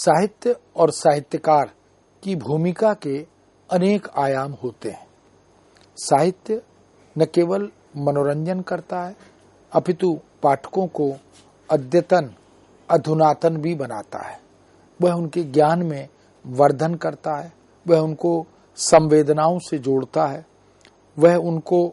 साहित्य और साहित्यकार की भूमिका के अनेक आयाम होते हैं। साहित्य न केवल मनोरंजन करता है अपितु पाठकों को अद्यतन अधुनातन भी बनाता है। वह उनके ज्ञान में वर्धन करता है, वह उनको संवेदनाओं से जोड़ता है, वह उनको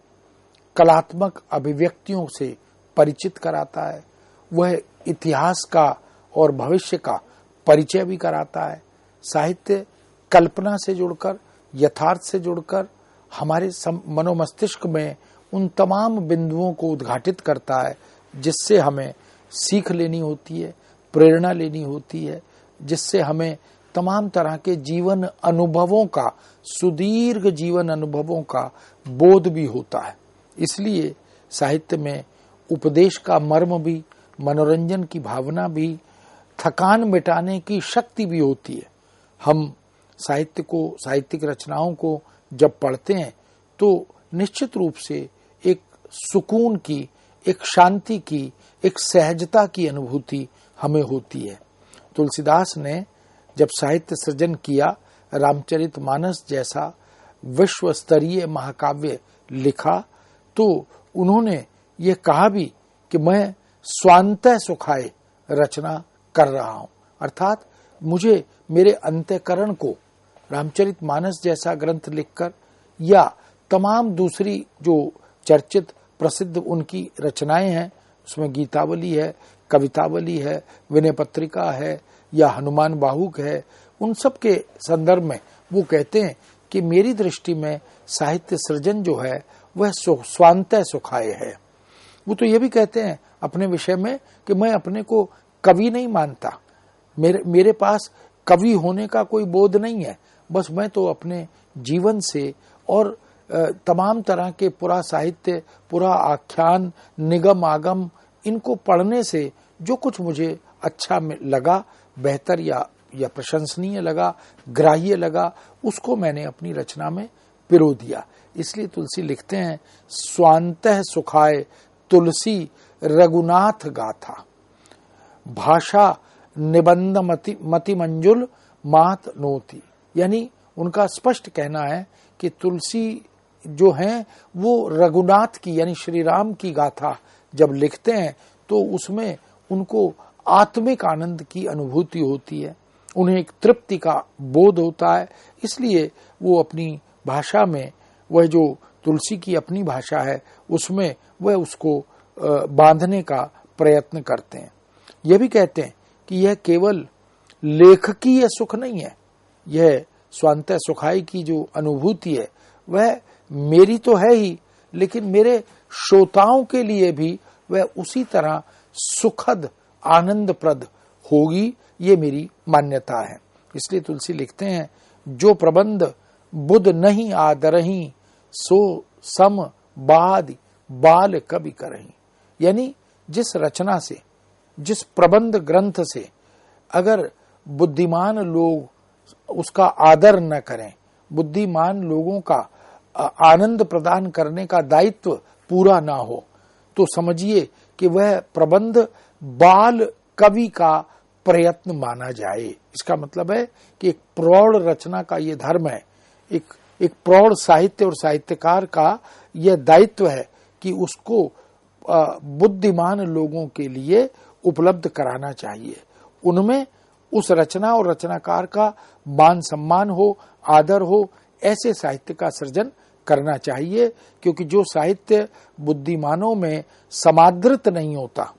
कलात्मक अभिव्यक्तियों से परिचित कराता है, वह इतिहास का और भविष्य का परिचय भी कराता है। साहित्य कल्पना से जुड़कर, यथार्थ से जुड़कर हमारे मनोमस्तिष्क में उन तमाम बिंदुओं को उद्घाटित करता है जिससे हमें सीख लेनी होती है, प्रेरणा लेनी होती है, जिससे हमें तमाम तरह के जीवन अनुभवों का, सुदीर्घ जीवन अनुभवों का बोध भी होता है। इसलिए साहित्य में उपदेश का मर्म भी, मनोरंजन की भावना भी, थकान मिटाने की शक्ति भी होती है। हम साहित्य को, साहित्यिक रचनाओं को जब पढ़ते हैं तो निश्चित रूप से एक सुकून की, एक शांति की, एक सहजता की अनुभूति हमें होती है। तुलसीदास ने जब साहित्य सृजन किया, रामचरितमानस जैसा विश्व स्तरीय महाकाव्य लिखा, तो उन्होंने ये कहा भी कि मैं स्वांतः सुखाय रचना कर रहा हूं, अर्थात मुझे मेरे अंतःकरण को रामचरितमानस जैसा ग्रंथ लिखकर या तमाम दूसरी जो चर्चित प्रसिद्ध उनकी रचनाएं हैं, उसमें गीतावली है, कवितावली है, विनय पत्रिका है या हनुमान बाहुक है, उन सब के संदर्भ में वो कहते हैं कि मेरी दृष्टि में साहित्य सृजन जो है वह स्वांतः सुखाय है। वो तो ये भी कहते हैं अपने विषय में कि मैं अपने को कवि नहीं मानता, मेरे पास कवि होने का कोई बोध नहीं है, बस मैं तो अपने जीवन से और तमाम तरह के पूरा साहित्य, पूरा आख्यान, निगम आगम, इनको पढ़ने से जो कुछ मुझे अच्छा लगा, बेहतर या प्रशंसनीय लगा, ग्राह्य लगा, उसको मैंने अपनी रचना में पिरो दिया। इसलिए तुलसी लिखते हैं, स्वांतः सुखाय तुलसी रघुनाथ गाथा, भाषा निबंध मति मंजुल मात नोती। यानी उनका स्पष्ट कहना है कि तुलसी जो हैं वो रघुनाथ की यानी श्री राम की गाथा जब लिखते हैं तो उसमें उनको आत्मिक आनंद की अनुभूति होती है, उन्हें एक तृप्ति का बोध होता है। इसलिए वो अपनी भाषा में, वह जो तुलसी की अपनी भाषा है उसमें वह उसको बांधने का प्रयत्न करते हैं। यह भी कहते हैं कि यह केवल लेखकीय सुख नहीं है, यह स्वांतः सुखाय की जो अनुभूति है वह मेरी तो है ही, लेकिन मेरे श्रोताओं के लिए भी वह उसी तरह सुखद आनंदप्रद होगी, ये मेरी मान्यता है। इसलिए तुलसी लिखते हैं, जो प्रबंध बुध नहीं आदरही सो सम बाद बाल कवि करही। यानी जिस रचना से, जिस प्रबंध ग्रंथ से अगर बुद्धिमान लोग उसका आदर न करें, बुद्धिमान लोगों का आनंद प्रदान करने का दायित्व पूरा ना हो, तो समझिए कि वह प्रबंध बाल कवि का प्रयत्न माना जाए। इसका मतलब है कि एक प्रौढ़ रचना का ये धर्म है, एक प्रौढ़ साहित्य और साहित्यकार का यह दायित्व है कि उसको बुद्धिमान लोगों के लिए उपलब्ध कराना चाहिए। उनमें उस रचना और रचनाकार का मान सम्मान हो, आदर हो, ऐसे साहित्य का सृजन करना चाहिए। क्योंकि जो साहित्य बुद्धिमानों में समादृत नहीं होता,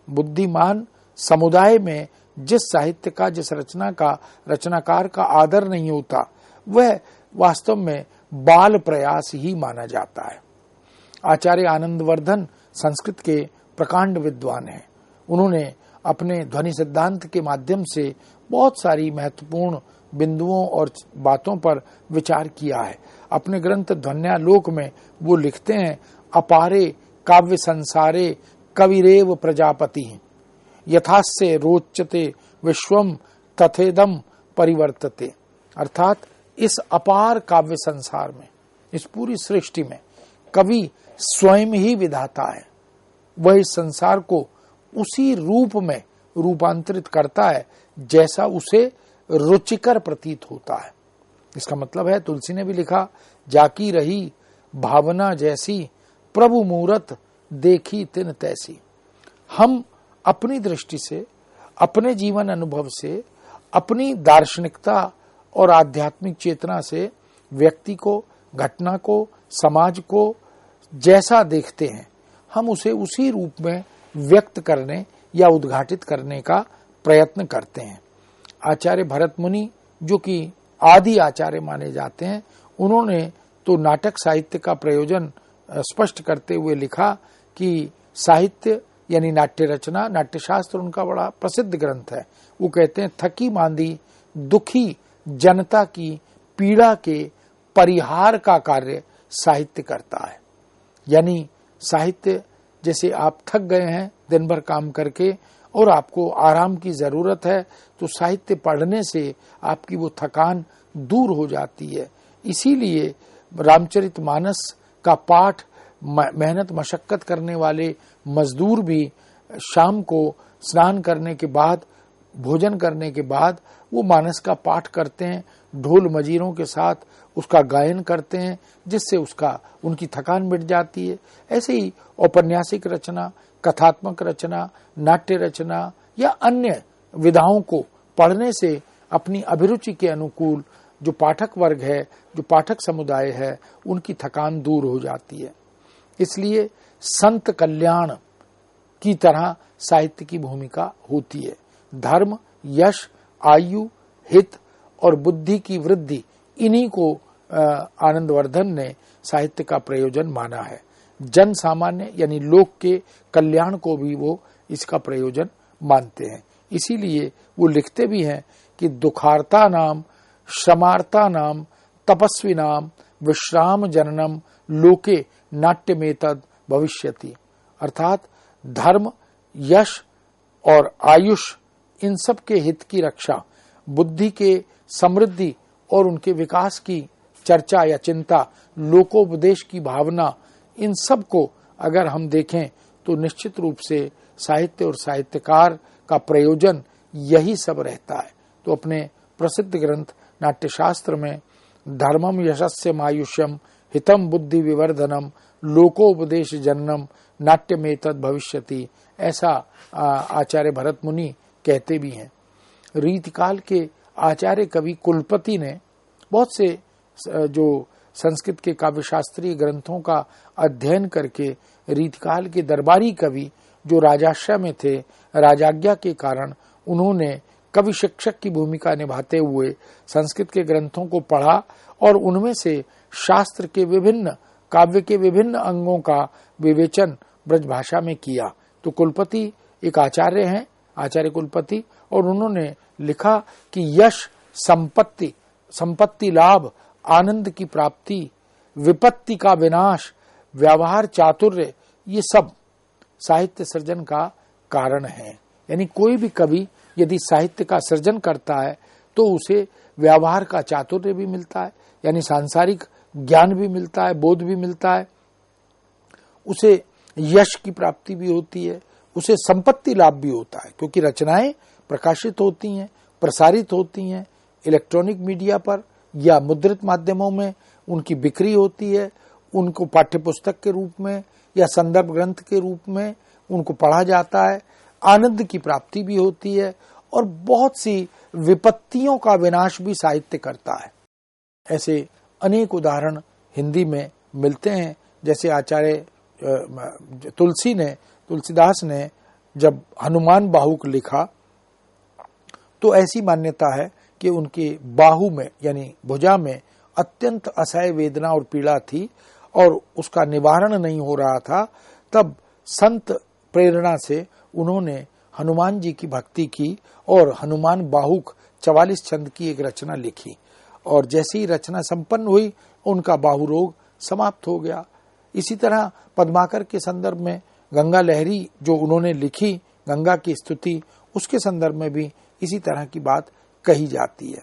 बुद्धिमान समुदाय में जिस साहित्य का, जिस रचना का, रचनाकार का आदर नहीं होता, वह वास्तव में बाल प्रयास ही माना जाता है। आचार्य आनंदवर्धन संस्कृत के प्रकांड विद्वान हैं। उन्होंने अपने ध्वनि सिद्धांत के माध्यम से बहुत सारी महत्वपूर्ण बिंदुओं और बातों पर विचार किया है। अपने ग्रंथ ध्वन्यालोक में वो लिखते हैं, अपारे काव्य संसारे कविरेव प्रजापति यथास्य रोचते विश्वम तथेदम परिवर्तते। अर्थात इस अपार काव्य संसार में, इस पूरी सृष्टि में कवि स्वयं ही विधाता है। वह इस संसार को उसी रूप में रूपांतरित करता है जैसा उसे रुचिकर प्रतीत होता है। इसका मतलब है, तुलसी ने भी लिखा, जाकी रही भावना जैसी, प्रभु मूरत देखी तिन तैसी। हम अपनी दृष्टि से, अपने जीवन अनुभव से, अपनी दार्शनिकता और आध्यात्मिक चेतना से व्यक्ति को, घटना को, समाज को जैसा देखते हैं, हम उसे उसी रूप में व्यक्त करने या उद्घाटित करने का प्रयत्न करते हैं। आचार्य भरत मुनि, जो कि आदि आचार्य माने जाते हैं, उन्होंने तो नाटक साहित्य का प्रयोजन स्पष्ट करते हुए लिखा कि साहित्य यानी नाट्य रचना, नाट्यशास्त्र उनका बड़ा प्रसिद्ध ग्रंथ है। वो कहते हैं, थकी मांदी दुखी जनता की पीड़ा के परिहार का कार्य साहित्य करता है। यानी साहित्य, जैसे आप थक गए हैं दिन भर काम करके और आपको आराम की जरूरत है, तो साहित्य पढ़ने से आपकी वो थकान दूर हो जाती है। इसीलिए रामचरितमानस का पाठ मेहनत मशक्कत करने वाले मजदूर भी शाम को स्नान करने के बाद, भोजन करने के बाद वो मानस का पाठ करते हैं, ढोल मजीरों के साथ उसका गायन करते हैं, जिससे उनकी थकान मिट जाती है। ऐसे ही औपन्यासिक रचना, कथात्मक रचना, नाट्य रचना या अन्य विधाओं को पढ़ने से अपनी अभिरुचि के अनुकूल जो पाठक वर्ग है, जो पाठक समुदाय है, उनकी थकान दूर हो जाती है। इसलिए संत कल्याण की तरह साहित्य की भूमिका होती है। धर्म, यश, आयु, हित और बुद्धि की वृद्धि, इन्हीं को आनंदवर्धन ने साहित्य का प्रयोजन माना है। जन सामान्य यानी लोक के कल्याण को भी वो इसका प्रयोजन मानते हैं। इसीलिए वो लिखते भी हैं कि दुखार्ता नाम, श्रमार्ता नाम, तपस्वी नाम, विश्राम जननम लोके नाट्यमेतद भविष्यति। अर्थात धर्म, यश और आयुष, इन सब के हित की रक्षा, बुद्धि के समृद्धि और उनके विकास की चर्चा या चिंता, लोकोपदेश की भावना, इन सब को अगर हम देखें तो निश्चित रूप से साहित्य और साहित्यकार का प्रयोजन यही सब रहता है। तो अपने प्रसिद्ध ग्रंथ नाट्यशास्त्र में धर्मम यशस्य मायुष्यम हितम बुद्धि विवर्धनम लोकोपदेश जन्नम नाट्यमेतद भविष्यति, ऐसा आचार्य भरत मुनि कहते भी हैं। रीतिकाल के आचार्य कवि कुलपति ने बहुत से जो संस्कृत के काव्यशास्त्रीय ग्रंथों का अध्ययन करके रीतिकाल के दरबारी कवि जो राजाश्रय में थे, राजाज्ञा के कारण उन्होंने कवि शिक्षक की भूमिका निभाते हुए संस्कृत के ग्रंथों को पढ़ा और उनमें से शास्त्र के विभिन्न, काव्य के विभिन्न अंगों का विवेचन ब्रज भाषा में किया। तो कुलपति एक आचार्य हैं, आचार्य कुलपति, और उन्होंने लिखा कि यश, संपत्ति लाभ, आनंद की प्राप्ति, विपत्ति का विनाश, व्यवहार चातुर्य, ये सब साहित्य सृजन का कारण है। यानी कोई भी कवि यदि साहित्य का सृजन करता है तो उसे व्यवहार का चातुर्य भी मिलता है, यानी सांसारिक ज्ञान भी मिलता है, बोध भी मिलता है, उसे यश की प्राप्ति भी होती है, उसे संपत्ति लाभ भी होता है, क्योंकि रचनाएं प्रकाशित होती हैं, प्रसारित होती हैं, इलेक्ट्रॉनिक मीडिया पर या मुद्रित माध्यमों में उनकी बिक्री होती है, उनको पाठ्यपुस्तक के रूप में या संदर्भ ग्रंथ के रूप में उनको पढ़ा जाता है, आनंद की प्राप्ति भी होती है और बहुत सी विपत्तियों का विनाश भी साहित्य करता है। ऐसे अनेक उदाहरण हिंदी में मिलते हैं। जैसे आचार्य तुलसीदास ने जब हनुमान बाहुक लिखा तो ऐसी मान्यता है कि उनके बाहु में यानी भुजा में अत्यंत असह्य वेदना और पीड़ा थी और उसका निवारण नहीं हो रहा था। तब संत प्रेरणा से उन्होंने हनुमान जी की भक्ति की और हनुमान बाहुक 44 छंद की एक रचना लिखी और जैसे ही रचना संपन्न हुई उनका बाहु रोग समाप्त हो गया। इसी तरह पद्माकर के संदर्भ में गंगा लहरी जो उन्होंने लिखी, गंगा की स्तुति, उसके संदर्भ में भी इसी तरह की बात कही जाती है।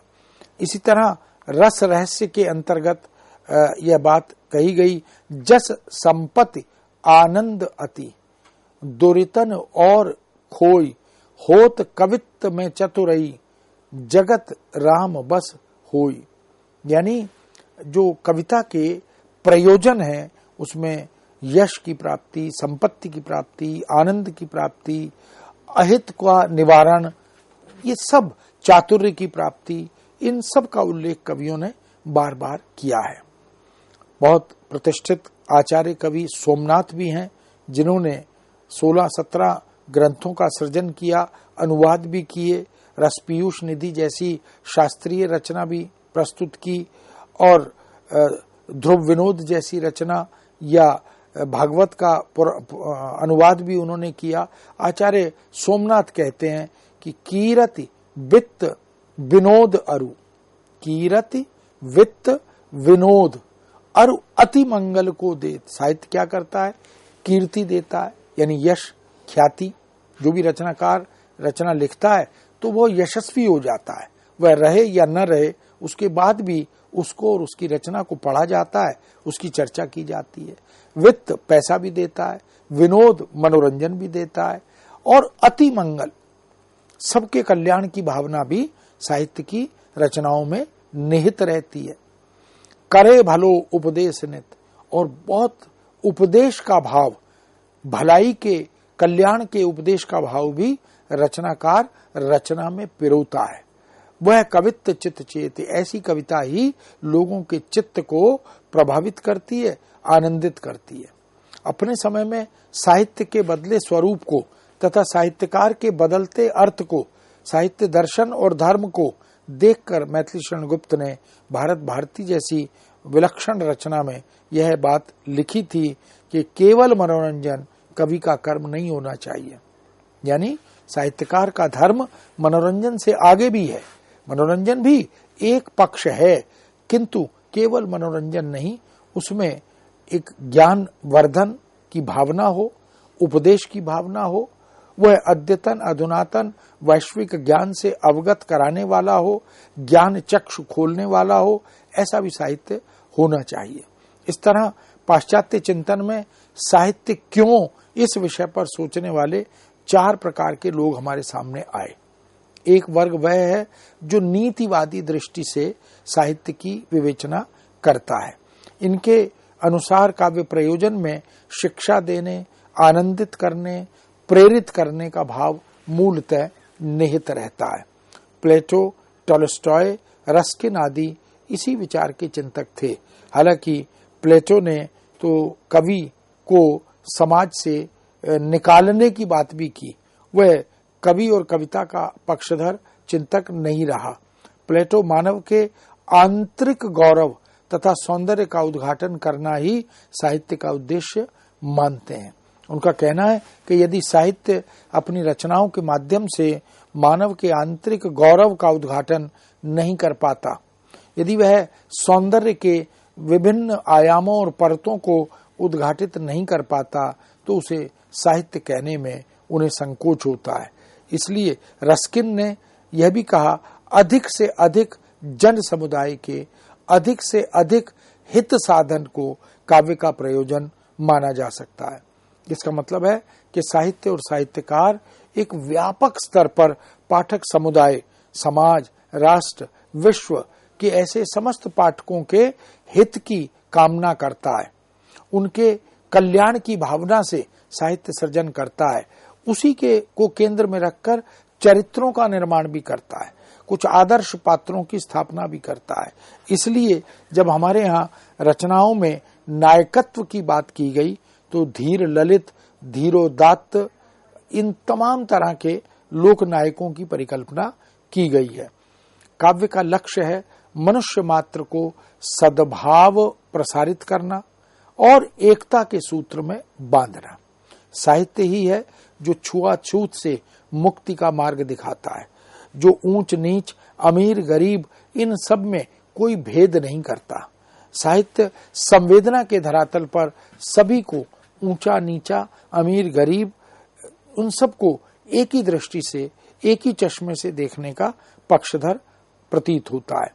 इसी तरह रस रहस्य के अंतर्गत यह बात कही गई, जस संपत्ति आनंद अति दुरितन और खोई होत कवित्त में चतुरई जगत राम बस होई, यानी जो कविता के प्रयोजन है उसमें यश की प्राप्ति, संपत्ति की प्राप्ति, आनंद की प्राप्ति, अहित का निवारण, ये सब, चातुर्य की प्राप्ति, इन सब का उल्लेख कवियों ने बार बार किया है। बहुत प्रतिष्ठित आचार्य कवि सोमनाथ भी हैं, जिन्होंने 16-17 ग्रंथों का सृजन किया, अनुवाद भी किए, रसपीयूष निधि जैसी शास्त्रीय रचना भी प्रस्तुत की, और ध्रुव विनोद जैसी रचना या भागवत का अनुवाद भी उन्होंने किया। आचार्य सोमनाथ कहते हैं कि कीरति वित्त विनोद अरु, कीरति वित्त विनोद अरु अति मंगल को देत। साहित्य क्या करता है? कीर्ति देता है, यानी यश, ख्याति। जो भी रचनाकार रचना लिखता है तो वो यशस्वी हो जाता है, वह रहे या न रहे, उसके बाद भी उसको और उसकी रचना को पढ़ा जाता है, उसकी चर्चा की जाती है। वित्त पैसा भी देता है, विनोद मनोरंजन भी देता है, और अति मंगल, सबके कल्याण की भावना भी साहित्य की रचनाओं में निहित रहती है। करे भलो उपदेश नित, और बहुत उपदेश का भाव, भलाई के, कल्याण के उपदेश का भाव भी रचनाकार रचना में पिरोता है। वह कवित्त चित्त चेत, ऐसी कविता ही लोगों के चित्त को प्रभावित करती है, आनंदित करती है। अपने समय में साहित्य के बदले स्वरूप को तथा साहित्यकार के बदलते अर्थ को, साहित्य दर्शन और धर्म को देखकर मैथिली शरण गुप्त ने भारत भारती जैसी विलक्षण रचना में यह बात लिखी थी कि केवल मनोरंजन कवि का कर्म नहीं होना चाहिए। यानी साहित्यकार का धर्म मनोरंजन से आगे भी है। मनोरंजन भी एक पक्ष है, किंतु केवल मनोरंजन नहीं, उसमें एक ज्ञान वर्धन की भावना हो, उपदेश की भावना हो, वह अद्यतन अधुनातन वैश्विक ज्ञान से अवगत कराने वाला हो, ज्ञान चक्षु खोलने वाला हो, ऐसा भी साहित्य होना चाहिए। इस तरह पाश्चात्य चिंतन में साहित्य क्यों, इस विषय पर सोचने वाले 4 प्रकार के लोग हमारे सामने आए। एक वर्ग वह है जो नीतिवादी दृष्टि से साहित्य की विवेचना करता है। इनके अनुसार काव्य प्रयोजन में शिक्षा देने, आनंदित करने, प्रेरित करने का भाव मूलतः निहित रहता है। प्लेटो, टॉलस्टॉय, रस्किन आदि इसी विचार के चिंतक थे। हालांकि प्लेटो ने तो कवि को समाज से निकालने की बात भी की, वह कवि और कविता का पक्षधर चिंतक नहीं रहा। प्लेटो मानव के आंतरिक गौरव तथा सौंदर्य का उद्घाटन करना ही साहित्य का उद्देश्य मानते हैं। उनका कहना है कि यदि साहित्य अपनी रचनाओं के माध्यम से मानव के आंतरिक गौरव का उद्घाटन नहीं कर पाता, यदि वह सौंदर्य के विभिन्न आयामों और परतों को उद्घाटित नहीं कर पाता, तो उसे साहित्य कहने में उन्हें संकोच होता है। इसलिए रस्किन ने यह भी कहा, अधिक से अधिक जन समुदाय के अधिक से अधिक हित साधन को काव्य का प्रयोजन माना जा सकता है। इसका मतलब है कि साहित्य और साहित्यकार एक व्यापक स्तर पर पाठक समुदाय, समाज, राष्ट्र, विश्व के ऐसे समस्त पाठकों के हित की कामना करता है, उनके कल्याण की भावना से साहित्य सृजन करता है, उसी के को केंद्र में रखकर चरित्रों का निर्माण भी करता है, कुछ आदर्श पात्रों की स्थापना भी करता है। इसलिए जब हमारे यहाँ रचनाओं में नायकत्व की बात की गई तो धीर ललित, धीरोदात्त, इन तमाम तरह के लोक नायकों की परिकल्पना की गई है। काव्य का लक्ष्य है मनुष्य मात्र को सद्भाव प्रसारित करना और एकता के सूत्र में बांधना। साहित्य ही है जो छुआछूत से मुक्ति का मार्ग दिखाता है, जो ऊंच नीच, अमीर गरीब, इन सब में कोई भेद नहीं करता। साहित्य संवेदना के धरातल पर सभी को, ऊंचा नीचा, अमीर गरीब, उन सबको एक ही दृष्टि से, एक ही चश्मे से देखने का पक्षधर प्रतीत होता है।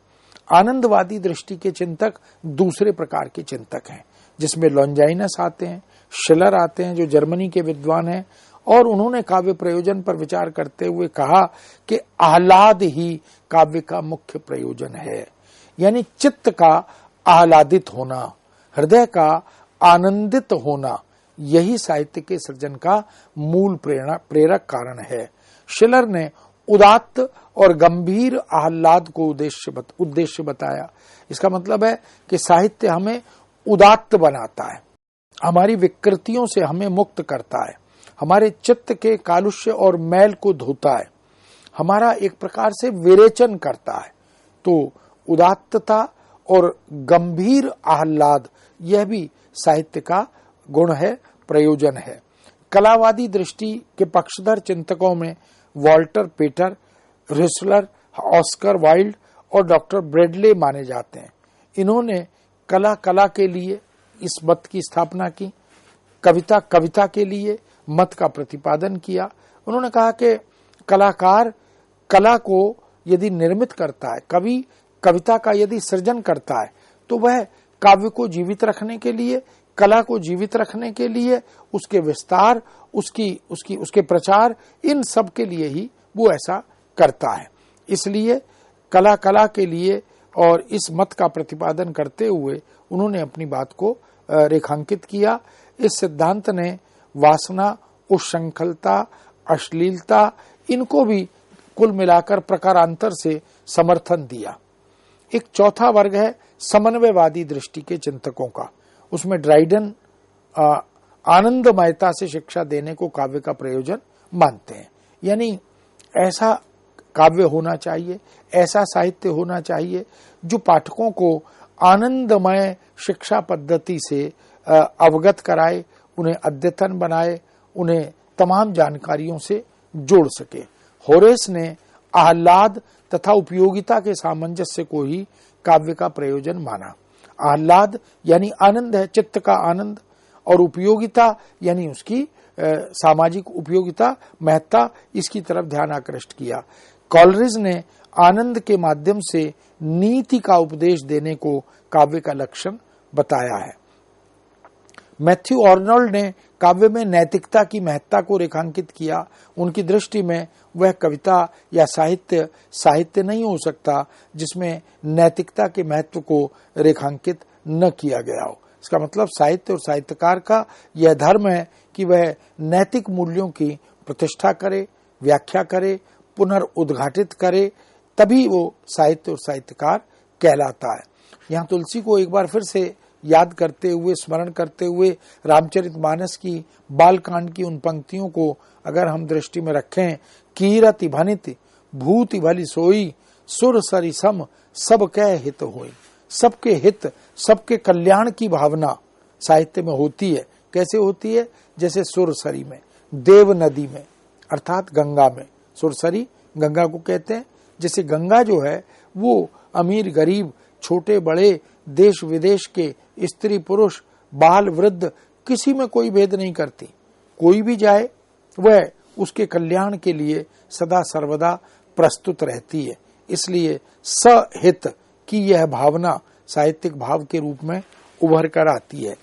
आनंदवादी दृष्टि के चिंतक दूसरे प्रकार के चिंतक हैं, जिसमें लॉन्जाइनस आते हैं, शिलर आते हैं जो जर्मनी के विद्वान हैं, और उन्होंने काव्य प्रयोजन पर विचार करते हुए कहा कि आह्लाद ही काव्य का मुख्य प्रयोजन है, यानी चित्त का आह्लादित होना, हृदय का आनंदित होना, यही साहित्य के सृजन का मूल प्रेरक कारण है। शिलर ने उदात्त और गंभीर आह्लाद को उद्देश्य बताया। इसका मतलब है कि साहित्य हमें उदात्त बनाता है, हमारी विकृतियों से हमें मुक्त करता है, हमारे चित्त के कालुष्य और मैल को धोता है, हमारा एक प्रकार से विरेचन करता है। तो उदात्तता और गंभीर आह्लाद यह भी साहित्य का गुण है, प्रयोजन है। कलावादी दृष्टि के पक्षधर चिंतकों में वॉल्टर पेटर, रिसलर, ऑस्कर वाइल्ड और डॉक्टर ब्रेडले माने जाते हैं। इन्होंने कला के लिए इस मत की स्थापना की, कविता के लिए मत का प्रतिपादन किया। उन्होंने कहा कि कलाकार कला को यदि निर्मित करता है, कवि कविता का यदि सृजन करता है, तो वह काव्य को जीवित रखने के लिए, कला को जीवित रखने के लिए, उसके विस्तार, उसके प्रचार, इन सब के लिए ही वो ऐसा करता है। इसलिए कला के लिए और इस मत का प्रतिपादन करते हुए उन्होंने अपनी बात को रेखांकित किया। इस सिद्धांत ने वासना, उच्छृंखलता, अश्लीलता, इनको भी कुल मिलाकर प्रकारांतर से समर्थन दिया। एक चौथा वर्ग है समन्वयवादी दृष्टि के चिंतकों का। उसमें ड्राइडन आनंदमयता से शिक्षा देने को काव्य का प्रयोजन मानते हैं, यानी ऐसा काव्य होना चाहिए, ऐसा साहित्य होना चाहिए जो पाठकों को आनंदमय शिक्षा पद्धति से अवगत कराए, उन्हें अद्यतन बनाए, उन्हें तमाम जानकारियों से जोड़ सके। होरेस ने आह्लाद तथा उपयोगिता के सामंजस्य को ही काव्य का प्रयोजन माना। आह्लाद यानी आनंद है, चित्त का आनंद, और उपयोगिता यानी उसकी सामाजिक उपयोगिता, महत्ता, इसकी तरफ ध्यान आकृष्ट किया। कॉलरिज ने आनंद के माध्यम से नीति का उपदेश देने को काव्य का लक्षण बताया है। मैथ्यू आर्नोल्ड ने काव्य में नैतिकता की महत्ता को रेखांकित किया। उनकी दृष्टि में वह कविता या साहित्य नहीं हो सकता जिसमें नैतिकता के महत्व को रेखांकित न किया गया हो। इसका मतलब साहित्य और साहित्यकार का यह धर्म है कि वह नैतिक मूल्यों की प्रतिष्ठा करे, व्याख्या करे, पुनर्उद्घाटित करे, तभी वो साहित्य और साहित्यकार कहलाता है। यहाँ तुलसी को एक बार फिर से याद करते हुए, स्मरण करते हुए रामचरितमानस की बालकांड की उन पंक्तियों को अगर हम दृष्टि में रखें, कीरति भनित भूति भली सोई, सुर सरि सम सब कह हित होई। सबके हित, सबके कल्याण की भावना साहित्य में होती है। कैसे होती है? जैसे सुरसरी में, देव नदी में, अर्थात गंगा में। सुरसरी गंगा को कहते हैं। जैसे गंगा जो है वो अमीर गरीब, छोटे बड़े, देश विदेश के, स्त्री पुरुष, बाल वृद्ध, किसी में कोई भेद नहीं करती। कोई भी जाए वह उसके कल्याण के लिए सदा सर्वदा प्रस्तुत रहती है। इसलिए सहित की यह भावना साहित्यिक भाव के रूप में उभर कर आती है।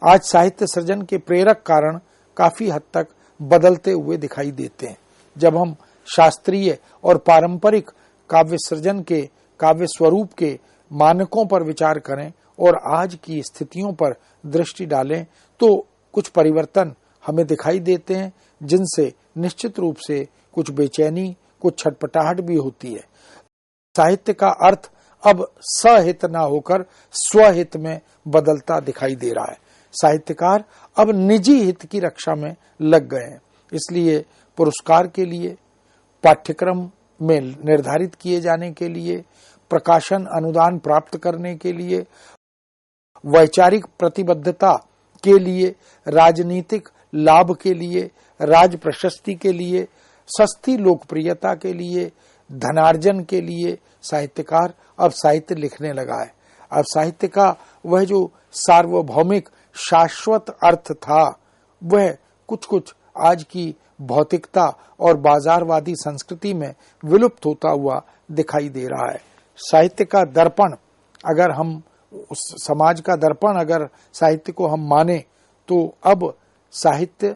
आज साहित्य सृजन के प्रेरक कारण काफी हद तक बदलते हुए दिखाई देते हैं। जब हम शास्त्रीय और पारंपरिक काव्य सृजन के, काव्य स्वरूप के मानकों पर विचार करें और आज की स्थितियों पर दृष्टि डालें तो कुछ परिवर्तन हमें दिखाई देते हैं, जिनसे निश्चित रूप से कुछ बेचैनी, कुछ छटपटाहट भी होती है। साहित्य का अर्थ अब सहित ना होकर स्वहित में बदलता दिखाई दे रहा है। साहित्यकार अब निजी हित की रक्षा में लग गए हैं। इसलिए पुरस्कार के लिए, पाठ्यक्रम में निर्धारित किए जाने के लिए, प्रकाशन अनुदान प्राप्त करने के लिए, वैचारिक प्रतिबद्धता के लिए, राजनीतिक लाभ के लिए, राज प्रशस्ति के लिए, सस्ती लोकप्रियता के लिए, धनार्जन के लिए साहित्यकार अब साहित्य लिखने लगा है। अब साहित्य का वह जो सार्वभौमिक शाश्वत अर्थ था वह कुछ आज की भौतिकता और बाजारवादी संस्कृति में विलुप्त होता हुआ दिखाई दे रहा है। साहित्य का दर्पण, अगर हम उस समाज का दर्पण अगर साहित्य को हम माने, तो अब साहित्य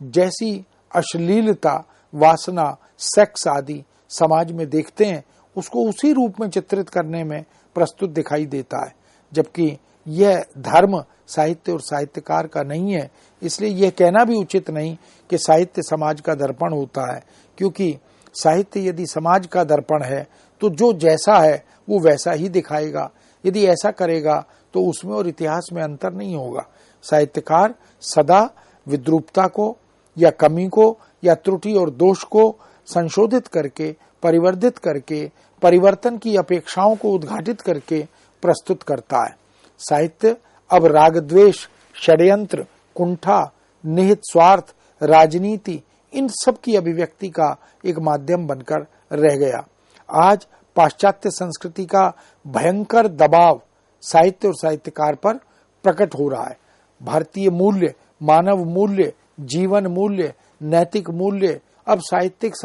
जैसी अश्लीलता, वासना, सेक्स आदि समाज में देखते हैं उसको उसी रूप में चित्रित करने में प्रस्तुत दिखाई देता है, जबकि यह धर्म साहित्य और साहित्यकार का नहीं है। इसलिए यह कहना भी उचित नहीं कि साहित्य समाज का दर्पण होता है, क्योंकि साहित्य यदि समाज का दर्पण है तो जो जैसा है वो वैसा ही दिखाएगा। यदि ऐसा करेगा तो उसमें और इतिहास में अंतर नहीं होगा। साहित्यकार सदा विद्रूपता को या कमी को या त्रुटि और दोष को संशोधित करके, परिवर्धित करके, परिवर्तन की अपेक्षाओं को उद्घाटित करके प्रस्तुत करता है। साहित्य अब राग द्वेष, षड्यंत्र, कुंठा, निहित स्वार्थ, राजनीति, इन सब की अभिव्यक्ति का एक माध्यम बनकर रह गया। आज पाश्चात्य संस्कृति का भयंकर दबाव साहित्य और साहित्यकार पर प्रकट हो रहा है। भारतीय मूल्य, मानव मूल्य, जीवन मूल्य, नैतिक मूल्य अब साहित्यिक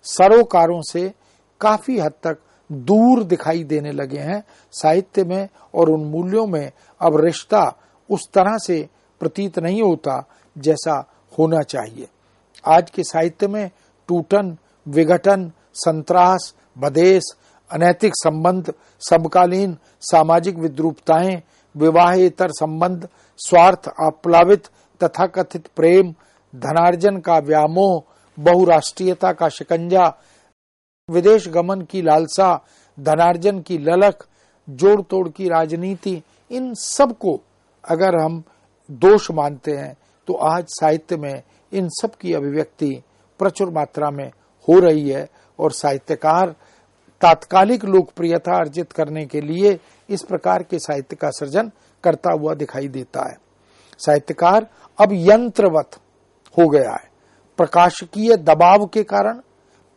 सरोकारों से काफी हद तक दूर दिखाई देने लगे हैं। साहित्य में और उन मूल्यों में अब रिश्ता उस तरह से प्रतीत नहीं होता जैसा होना चाहिए। आज के साहित्य में टूटन, विघटन, संत्रास, बदेश, अनैतिक संबंध, समकालीन सामाजिक विद्रूपताएं, विवाहेतर संबंध, स्वार्थ आप्लावित तथाकथित प्रेम, धनार्जन का व्यामोह, बहुराष्ट्रीयता का शिकंजा, विदेश गमन की लालसा, धनार्जन की ललक, जोड़ तोड़ की राजनीति, इन सब को अगर हम दोष मानते हैं तो आज साहित्य में इन सब की अभिव्यक्ति प्रचुर मात्रा में हो रही है और साहित्यकार तात्कालिक लोकप्रियता अर्जित करने के लिए इस प्रकार के साहित्य का सृजन करता हुआ दिखाई देता है। साहित्यकार अब यंत्रवत हो गया है। प्रकाशकीय दबाव के कारण,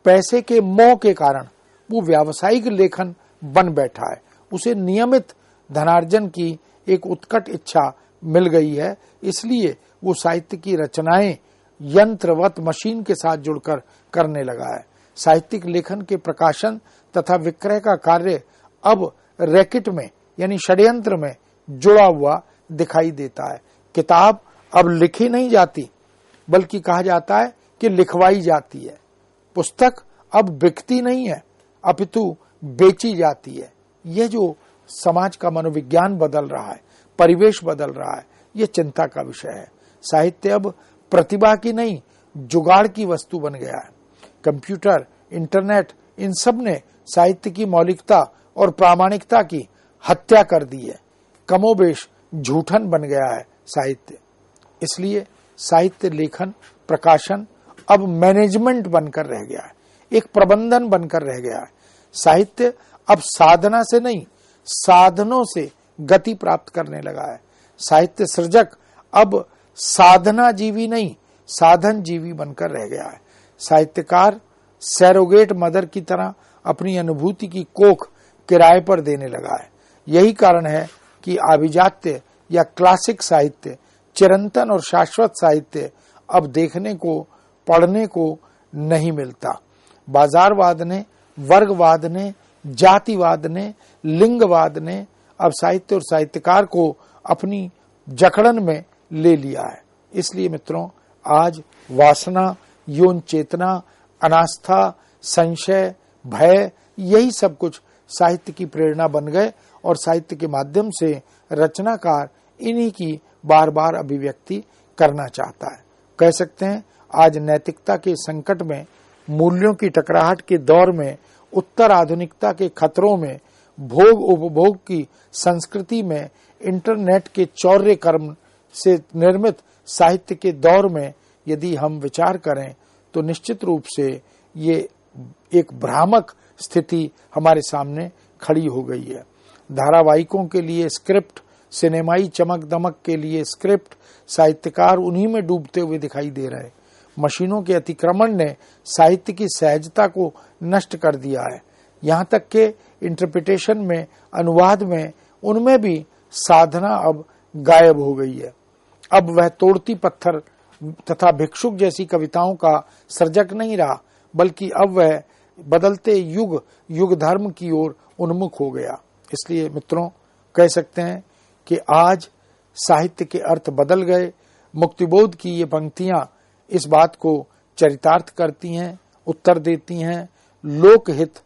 पैसे के मोह के कारण वो व्यावसायिक लेखन बन बैठा है। उसे नियमित धनार्जन की एक उत्कट इच्छा मिल गई है, इसलिए वो साहित्य की रचनाएं यंत्रवत मशीन के साथ जुड़कर करने लगा है। साहित्यिक लेखन के प्रकाशन तथा विक्रय का कार्य अब रैकेट में यानी षड्यंत्र में जुड़ा हुआ दिखाई देता है। किताब अब लिखी नहीं जाती बल्कि कहा जाता है कि लिखवाई जाती है। पुस्तक अब बिकती नहीं है अपितु बेची जाती है। यह जो समाज का मनोविज्ञान बदल रहा है, परिवेश बदल रहा है, यह चिंता का विषय है। साहित्य अब प्रतिभा की नहीं, जुगाड़ की वस्तु बन गया है। कंप्यूटर, इंटरनेट, इन सब ने साहित्य की मौलिकता और प्रामाणिकता की हत्या कर दी है। कमोबेश झूठन बन गया है साहित्य। इसलिए साहित्य लेखन, प्रकाशन अब मैनेजमेंट बनकर रह गया है, एक प्रबंधन बनकर रह गया है। साहित्य अब साधना से नहीं, साधनों से गति प्राप्त करने लगा है। साहित्य सृजक अब साधना जीवी नहीं, साधन जीवी बनकर रह गया है। साहित्यकार सैरोगेट मदर की तरह अपनी अनुभूति की कोख किराए पर देने लगा है। यही कारण है कि अभिजात्य या क्लासिक साहित्य, चिरंतन और शाश्वत साहित्य अब देखने को, पढ़ने को नहीं मिलता। बाजारवाद ने, वर्गवाद ने, जातिवाद ने, लिंगवाद ने अब साहित्य और साहित्यकार को अपनी जकड़न में ले लिया है। इसलिए मित्रों, आज वासना, यौन चेतना, अनास्था, संशय, भय, यही सब कुछ साहित्य की प्रेरणा बन गए और साहित्य के माध्यम से रचनाकार इन्हीं की बार बार अभिव्यक्ति करना चाहता है। कह सकते हैं आज नैतिकता के संकट में, मूल्यों की टकराहट के दौर में, उत्तर आधुनिकता के खतरों में, भोग उपभोग की संस्कृति में, इंटरनेट के चौर्य कर्म से निर्मित साहित्य के दौर में यदि हम विचार करें तो निश्चित रूप से ये एक भ्रामक स्थिति हमारे सामने खड़ी हो गई है। धारावाहिकों के लिए स्क्रिप्ट, सिनेमाई चमक दमक के लिए स्क्रिप्ट, साहित्यकार उन्हीं में डूबते हुए दिखाई दे रहे हैं। मशीनों के अतिक्रमण ने साहित्य की सहजता को नष्ट कर दिया है। यहाँ तक के इंटरप्रिटेशन में, अनुवाद में, उनमें भी साधना अब गायब हो गई है। अब वह तोड़ती पत्थर तथा भिक्षुक जैसी कविताओं का सर्जक नहीं रहा, बल्कि अब वह बदलते युग युग धर्म की ओर उन्मुख हो गया। इसलिए मित्रों, कह सकते हैं कि आज साहित्य के अर्थ बदल गए। मुक्तिबोध की ये पंक्तियां इस बात को चरितार्थ करती हैं, उत्तर देती हैं। लोकहित,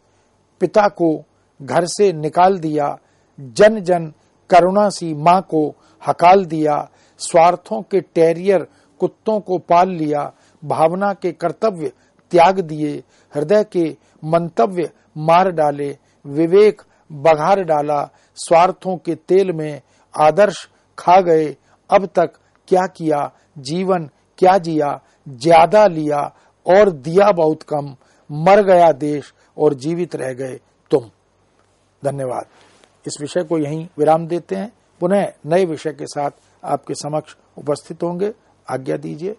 पिता को घर से निकाल दिया, जन जन करुणा सी माँ को हकाल दिया, स्वार्थों के टेरियर कुत्तों को पाल लिया, भावना के कर्तव्य त्याग दिए, हृदय के मंतव्य मार डाले, विवेक बघार डाला, स्वार्थों के तेल में आदर्श खा गए। अब तक क्या किया, जीवन क्या जिया, ज्यादा लिया और दिया बहुत कम, मर गया देश और जीवित रह गए तुम। धन्यवाद। इस विषय को यहीं विराम देते हैं। पुनः नए विषय के साथ आपके समक्ष उपस्थित होंगे। आज्ञा दीजिए।